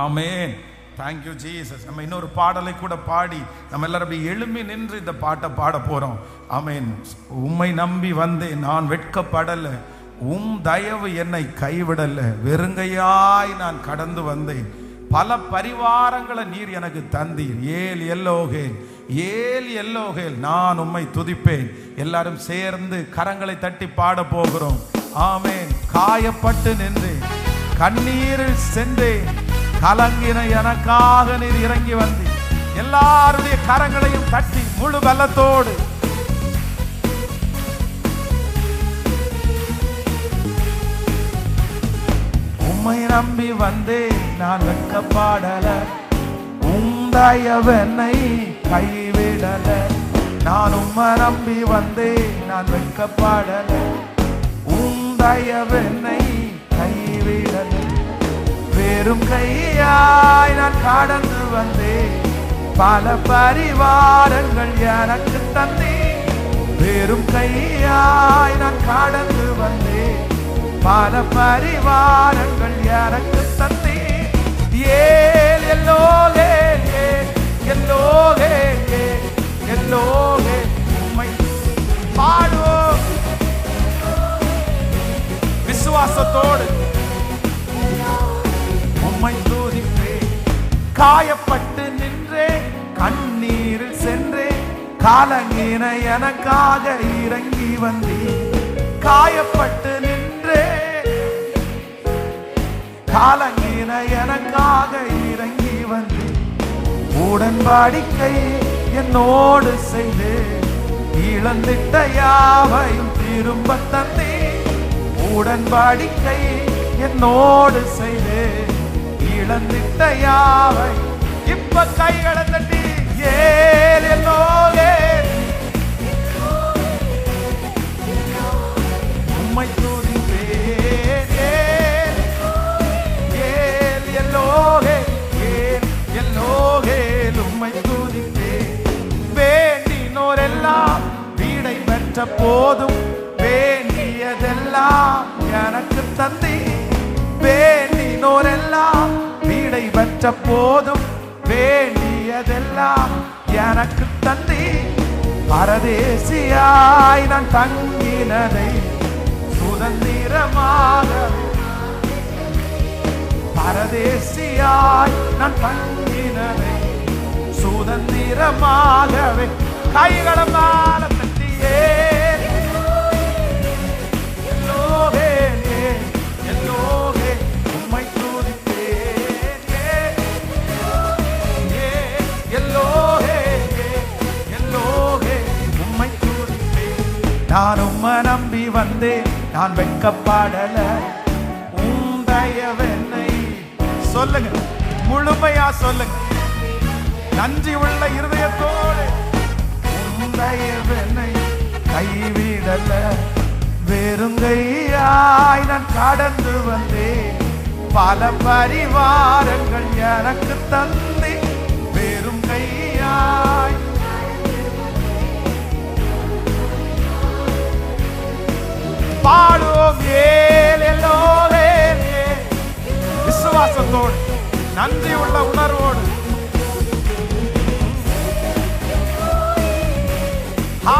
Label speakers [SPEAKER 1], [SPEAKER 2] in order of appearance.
[SPEAKER 1] ஆமென். Thank you Jesus. நம்ம இன்னொரு பாடலை கூட பாடி நம்ம எல்லாரும் அப்படி எழும்பி நின்று இந்த பாட்டை பாட போறோம். ஆமென். உம்மை நம்பி வந்தேன், நான் வெட்கப்படல, உம் தயவு என்னை கைவிடல, வெறுங்கையாய் நான் கடந்து வந்தேன், பல பரிவாரங்களை நீர் எனக்கு தந்தீர், ஏல் எல்லோகேல் ஏல் எல்லோகேல், நான் உம்மை துதிப்பேன். எல்லாரும் சேர்ந்து கரங்களை தட்டி பாட போகிறோம். ஆமென். காயப்பட்டு நின்று கண்ணீரில் சென்றேன், கலங்கின எனக்காக நீர் இறங்கி வந்தீர். எல்லாருடைய கரங்களையும் தட்டி முழு பலத்தோடு உம்மை நம்பி வந்தேன், நான் வெட்கப்படல, உம் தயவு என்னை கைவிடல, நான் உம்மை நம்பி வந்தேன், நான் வெட்கப்படல, உம் தயவு என்னை கைவிடல, வெறும் கையாய் நான் கடந்து வந்தேன், பல பரிவாரங்கள் எனக்கு தந்தீர், வெறும் கையாய் நான் கடந்து வந்தேன், பல பரிவாரங்கள் எனக்கு தந்தீர், ஏல் எல்லோகேல் எல்லோகேல் எல்லோகேல். உம்மை பாடுவோம் விசுவாசத்தோடு, உம்மை துதிப்பேன். காயப்பட்டு நின்றேன், கண்ணீரில் சென்றேன், காலங்கின எனக்காக இறங்கி வந்தேன், காயப்பட்டு நின்றேன், காலங்கின எனக்காக இறங்கி வந்தேன், உடன்படிக்கை என்னோடு செய்து இழந்திட்ட யாவையும் திரும்ப தந்தேன், உடன்படிக்கை என்னோடு செய்து இழந்திட்ட யாவை இப்ப கைகளை தட்டி ஏல் எல்லோகேல் உம்மை துதிப்பேன், ஏல் எல்லோகேல் எல்லோகேல் உம்மை துதிப்பேன். வேண்டினோரெல்லாம் வீடை பெற்ற போதும் வேண்டியதெல்லாம் எனக்கு தந்தீர், வேண்டினோரெல்லாம் வீடை பெற்ற போதும் வேண்டியதெல்லாம் எனக்கு தந்தீர், பரதேசியாய் நான் தங்கினதை சுதந்திரமாக, பரதேசியாய் நான் தங்கினதை சுதந்திரமாகவே கைகளை மேல தட்டியே உம்மை துதிப்பேன், உம்மை துதிப்பேன். நான் உம்மை நம்பி வந்தேன், நான் வெட்கப்படல, உம் தயவு என்னை சொல்லுங்க, முழுமையா சொல்லுங்க, நன்றி உள்ள இருதயத்தோடு, உம் தயவு என்னை கைவிடல, வெறுங்கையாய் நான் கடந்து வந்தேன், பல பரிவாரங்கள் எனக்கு தந்தி, வெறும் கையாய் பாடுவோம் ஏல் எல்லோகேல் விசுவாசத்தோடு, நன்றி உள்ள உணர்வோடு. ஆ